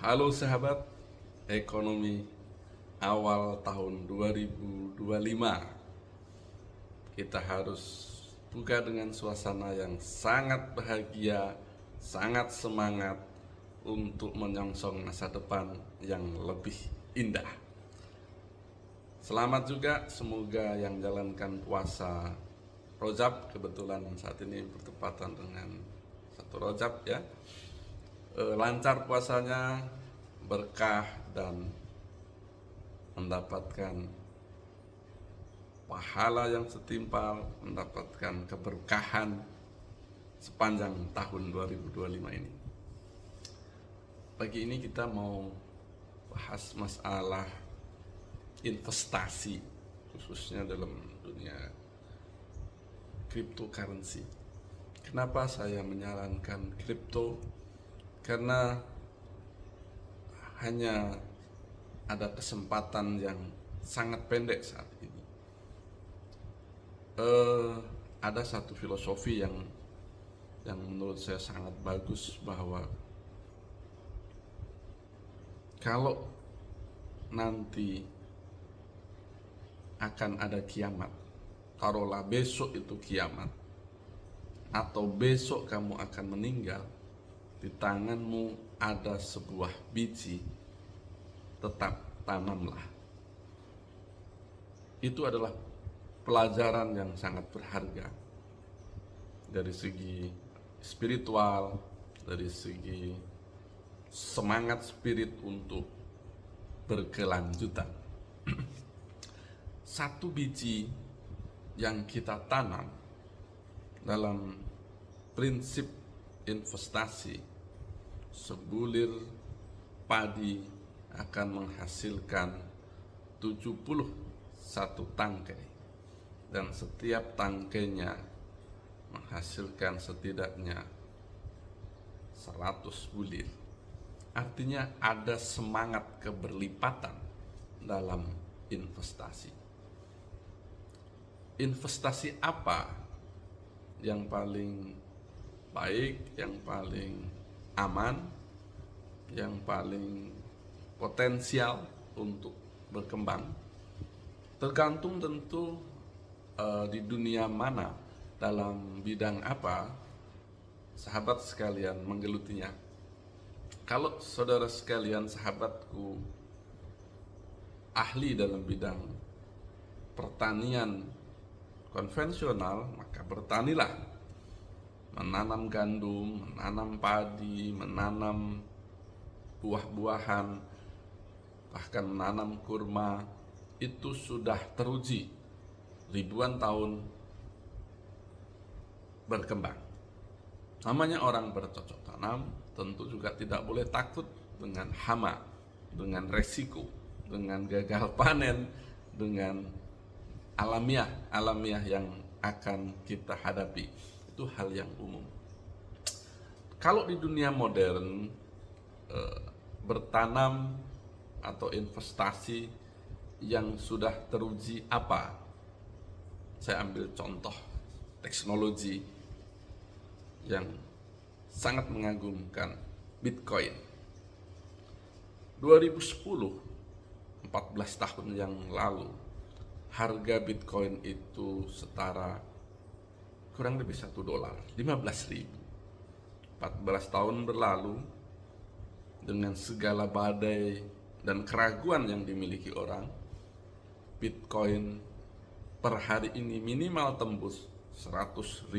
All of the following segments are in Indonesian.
Halo sahabat ekonomi awal tahun 2025. Kita harus buka dengan suasana yang sangat bahagia, sangat semangat untuk menyongsong masa depan yang lebih indah. Selamat juga, semoga yang jalankan puasa Rojab, kebetulan saat ini bertepatan dengan 1 Rojab ya, lancar puasanya, berkah, dan mendapatkan pahala yang setimpal, mendapatkan keberkahan sepanjang tahun 2025 ini. Pagi ini kita mau bahas masalah investasi, khususnya dalam dunia cryptocurrency. Kenapa saya menyarankan kripto? Karena hanya ada kesempatan yang sangat pendek saat ini. Ada satu filosofi yang menurut saya sangat bagus, bahwa kalau nanti akan ada kiamat, taruhlah besok itu kiamat, atau besok kamu akan meninggal, di tanganmu ada sebuah biji, tetap tanamlah. Itu adalah pelajaran yang sangat berharga dari segi spiritual, dari segi semangat spirit untuk berkelanjutan. Satu biji yang kita tanam dalam prinsip investasi, sebulir padi akan menghasilkan 71 tangkai, dan setiap tangkainya menghasilkan setidaknya 100 bulir. Artinya ada semangat keberlipatan dalam investasi. Investasi apa yang paling baik, yang paling aman, yang paling potensial untuk berkembang? Tergantung tentu di dunia mana, dalam bidang apa sahabat sekalian menggelutinya. Kalau saudara sekalian, sahabatku, ahli dalam bidang pertanian konvensional, maka bertanilah, menanam gandum, menanam padi, menanam buah-buahan, bahkan menanam kurma. Itu sudah teruji ribuan tahun berkembang. Namanya orang bercocok tanam, tentu juga tidak boleh takut dengan hama, dengan resiko, dengan gagal panen, dengan alamiah yang akan kita hadapi. Itu hal yang umum. Kalau di dunia modern, bertanam atau investasi yang sudah teruji apa? Saya ambil contoh teknologi yang sangat mengagumkan, Bitcoin. 2010, 14 tahun yang lalu, harga Bitcoin itu setara kurang lebih $1, 15.000. 14 tahun berlalu, dengan segala badai dan keraguan yang dimiliki orang, Bitcoin per hari ini minimal tembus $100.000.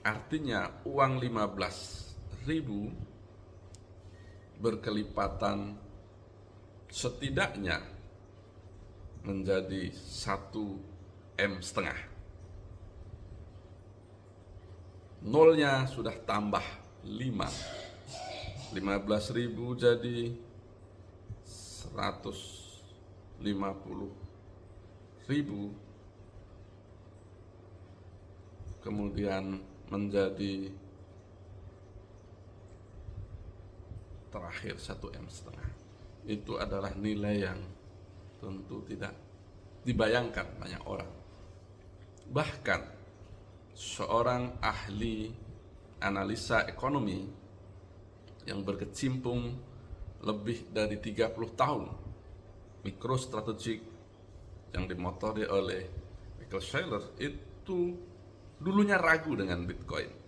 Artinya uang 15.000 berkelipatan setidaknya menjadi 1,5 M. Nolnya sudah tambah 5. 15.000 jadi 150.000, kemudian menjadi terakhir 1,5 M. Itu adalah nilai yang tentu tidak dibayangkan banyak orang. Bahkan seorang ahli analisa ekonomi yang berkecimpung lebih dari 30 tahun MicroStrategic yang dimotori oleh Michael Saylor itu dulunya ragu dengan Bitcoin.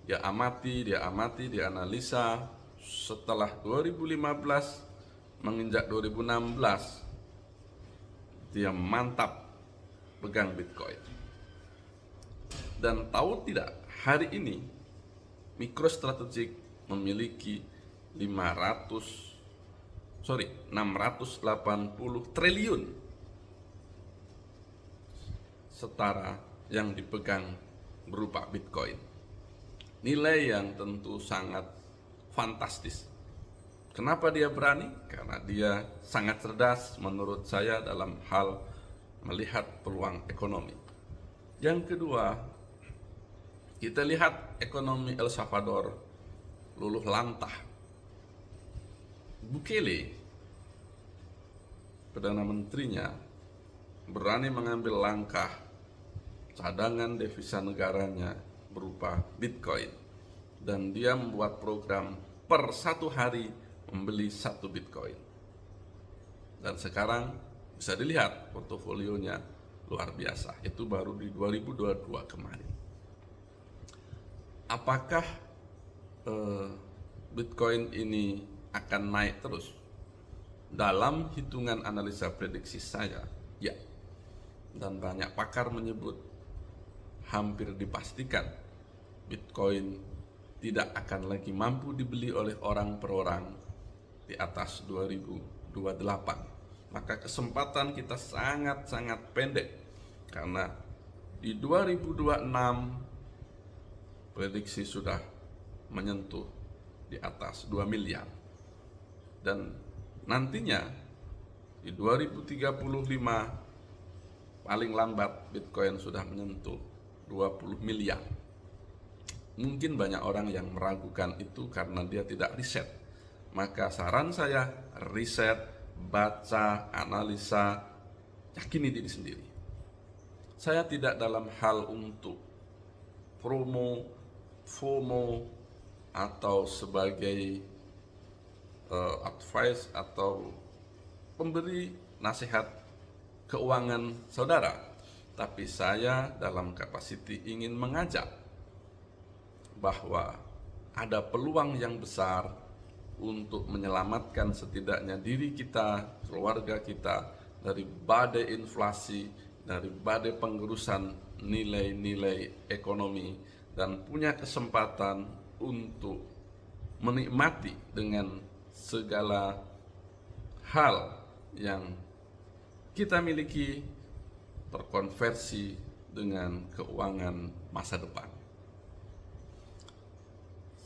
Dia amati, dia analisa. Setelah 2015 menginjak 2016, dia mantap pegang Bitcoin. Dan tahu tidak, hari ini MicroStrategic memiliki 680 triliun setara yang dipegang berupa Bitcoin. Nilai yang tentu sangat fantastis. Kenapa dia berani? Karena dia sangat cerdas menurut saya dalam hal melihat peluang ekonomi. Yang kedua, kita lihat ekonomi El Salvador luluh lantah. Bukele, Perdana Menterinya, berani mengambil langkah cadangan devisa negaranya berupa Bitcoin. Dan dia membuat program per 1 hari membeli 1 Bitcoin. Dan sekarang bisa dilihat portofolionya luar biasa. Itu baru di 2022 kemarin. Apakah Bitcoin ini akan naik terus? Dalam hitungan analisa prediksi saya, ya. Dan banyak pakar menyebut hampir dipastikan Bitcoin tidak akan lagi mampu dibeli oleh orang per orang di atas 2028. Maka kesempatan kita sangat-sangat pendek, karena di 2026 prediksi sudah menyentuh di atas 2 miliar. Dan nantinya di 2035 paling lambat Bitcoin sudah menyentuh 20 miliar. Mungkin banyak orang yang meragukan itu karena dia tidak riset. Maka saran saya, riset, baca, analisa, yakini diri sendiri. Saya tidak dalam hal untuk promo, FOMO, atau sebagai advice atau pemberi nasihat keuangan saudara. Tapi saya dalam kapasiti ingin mengajak bahwa ada peluang yang besar untuk menyelamatkan setidaknya diri kita, keluarga kita dari badai inflasi, dari badai penggerusan nilai-nilai ekonomi, dan punya kesempatan untuk menikmati dengan segala hal yang kita miliki terkonversi dengan keuangan masa depan.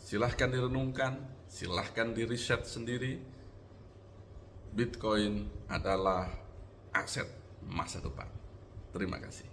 Silahkan direnungkan, silahkan diriset sendiri. Bitcoin adalah aset masa depan. Terima kasih.